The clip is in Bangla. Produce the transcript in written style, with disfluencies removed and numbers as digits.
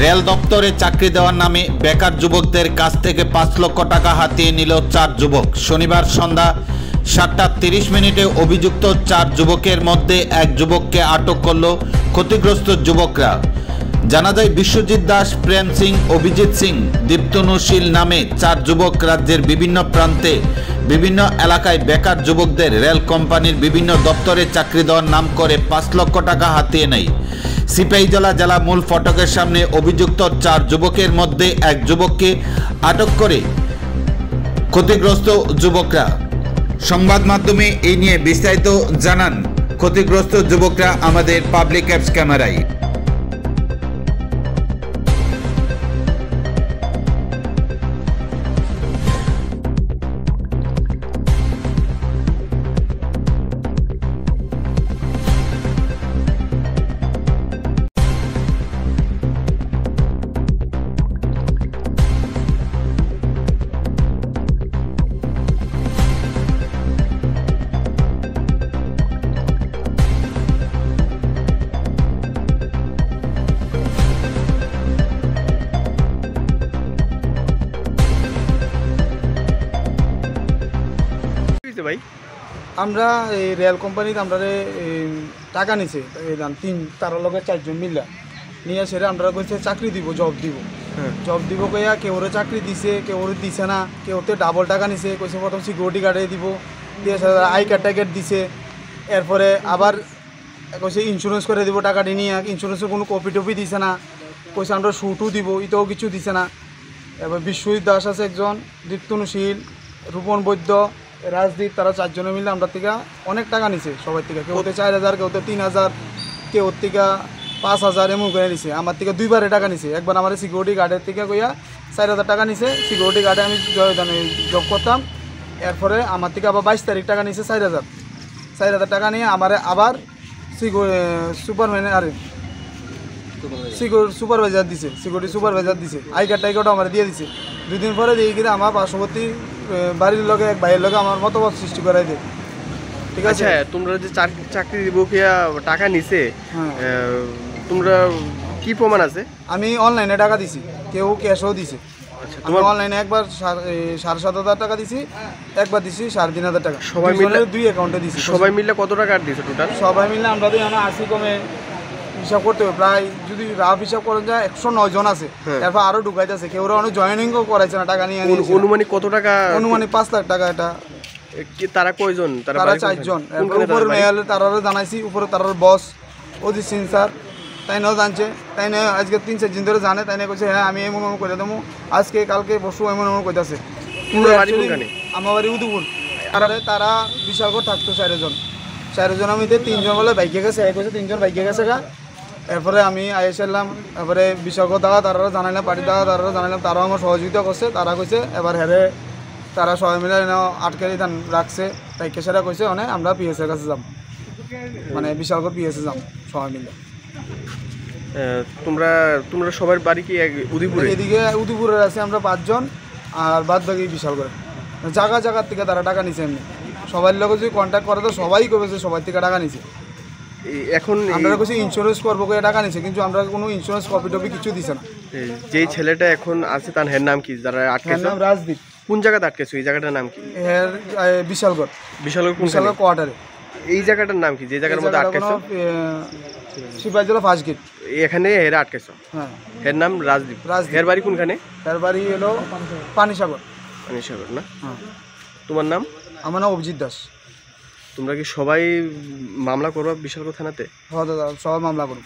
রেল দপ্তরে চাকরি দেওয়ার নামে বেকার যুবকদের কাছ থেকে 5 লক্ষ টাকা হাতিয়ে নিল 4 যুবক। শনিবার সন্ধ্যা 7:30 অভিযুক্ত 4 যুবকের মধ্যে এক যুবককে আটক করল ক্ষতিগ্রস্ত যুবকরা। জানা যায় বিশ্বজিৎ দাস, প্রেম সিং, অভিজিৎ সিং, দীপ্তনুশীল নামে 4 যুবক রাজ্যের বিভিন্ন প্রান্তে বিভিন্ন এলাকায় বেকার যুবকদের রেল কোম্পানির বিভিন্ন দপ্তরে চাকরি দেওয়ার নাম করে 5 লক্ষ টাকা হাতিয়ে নেয়। সিপাহীজলা জেলা মূল ফটকের সামনে অভিযুক্ত 4 যুবকের মধ্যে এক যুবককে আটক করে ক্ষতিগ্রস্ত যুবকরা। সংবাদ মাধ্যমে এই নিয়ে বিস্তারিত জানান ক্ষতিগ্রস্ত যুবকরা আমাদের পাবলিক অ্যাপস ক্যামেরায়। ভাই আমরা এই রেল কোম্পানিতে আমরা টাকা নিছে তার লগে 4 জন মিলা নিয়ে সেরে আমরা কইছে চাকরি দিব, জব দিব কইয়া কেউ চাকরি দিছে, কেউ দিছে না, কেউতে ডাবল টাকা নিছে। কইছে প্রথম সিকিউরিটি গার্ডে দিব, দিয়ে আই কার্ড দিছে, এরপরে আবার কইছে ইন্স্যুরেন্স করে দিব টাকাটি নিয়ে। ইন্স্যুরেন্সের কোনো কপি টপি দিছে না। কইছে আমরা শুটও দিব, ইটাও কিছু দিছে না। এবার বিশ্বজিৎ দাস আছে একজন, দীপ্তনুশীল, রূপন বৈদ্য, রাজদীপ, তারা 4 জনে মিলে আমরা থেকে অনেক টাকা নিছে সবার থেকে। কেউতে 4000, কেউতে 3000, কেউ থেকে 5000 এমন করে নিছে। আমার থেকে 2বারে টাকা নিছে। একবার আমার সিকিউরিটি গার্ডের থেকে কইয়া 4000 টাকা নিছে। সিকিউরিটি গার্ডে আমি জব করতাম। এরপরে আমার থেকে আবার 22 তারিখ টাকা নিছে 4000 টাকা নিয়ে আমার আবার সুপারভাইজার দিছে, সিকিউরিটি সুপারভাইজার দিছে। আই কার্ডটা আমার দিয়ে দিছে। 2 দিন পরে দিয়ে গিয়ে আমার পার্শ্ববর্তী বাড়ির লগে এক ভাইয়ের লগে আমার মতবাদ সৃষ্টি করাই দেয়। ঠিক আছে, তোমরা যে চাকরি দিব কিয়া টাকা নিছে, তোমরা কি প্রমাণ আছে? আমি অনলাইনে টাকা দিছি, কেউ ক্যাশও দিছে। আমি অনলাইনে একবার 7,500 টাকা দিছি, একবার দিছি 3,500 টাকা। সবাই মিলে 2 অ্যাকাউন্টে দিছি। সবাই মিলে কত টাকা দিছে টোটাল? সবাই মিলে আমরা আসি কমে হিসাব করতে হবে, প্রায় যদি রাফ হিসাব করা যায় 109 জন আছে। এরপর আরো ঢুকাইতেছে, কেউ অনেক জয়েনিংও করাইছে না টাকা নিয়ে। অনুমানিক কত টাকা? অনুমানিক 5 লাখ টাকা। এটা তারা কয়জন? তারা 4 জন। উপরে মেয়ালে তারারও জানাইছি, উপরে তারার বস অজিত সিং স্যার, তাই নাও জানছে। তাই না আজকে 3-4 দিন ধরে জানে। তাই না কইছে হ্যাঁ আমি এমন করে দেবো, আজকে কালকে বসু এমন কইতাছে। আমার বাড়ি উদয়পুর। তারা বিশালগড় থাকতো 4 জন। 4 জনের মধ্যে 3 জন বলে বাইকে গেছে, 3 জন বাইকে গেছে গা। এরপরে আমি আইসালাম, এবারে বিশালগড় দাদা তারা জানাইলাম, পার্টি দাদা তারা জানাইলাম, তারাও আমার সহযোগিতা করছে। তারা কইছে এবার হেরে তারা সবাই মিলে আটকে রাখছে। তাই কেসারা কইছে অনেক আমরা পিএসের কাছে যাম, মানে বিশালগড় পিএসে যাম সবাই মিলে। তোমরা সবার বাড়ি কি উদয়পুরে? এদিকে উদয়পুরের আছে আমরা 5 জন, আর বাদ বাকি বিশালগড়ে। জায়গার থেকে তারা টাকা নিছে। এমনি সবার লোক যদি কন্ট্যাক্ট করে তো সবাই করেছে, সবার থেকে টাকা নিছে। এখন আমরা কিছু ইন্স্যুরেন্স করবো করে টাকা নিছে, কিন্তু আমরা কোনো ইন্স্যুরেন্স কপি টপি কিছু দিছে না। যেই ছেলেটা এখন আছে তার নাম কি? যারা আটকেছে? নাম রাজদীপ। কোন জায়গাতে আটকেছে? এই জায়গাটার নাম কি? বিশালগড়। বিশালগড় কোয়ার্টারে। এই জায়গাটার নাম কি যে জায়গার মধ্যে আটকেছে? Sepahijala first gate. এখানে এরা আটকেছে। হ্যাঁ, এর নাম রাজদীপ। এর বাড়ি কোনখানে? এর বাড়ি হলো পানিসাগর না? হ্যাঁ। তোমার নাম? আমার নাম অভিজিৎ দাস। তোমরা কি সবাই মামলা করবা বিশালগড় থানাতে? হ্যাঁ দাদা, সবাই মামলা করব।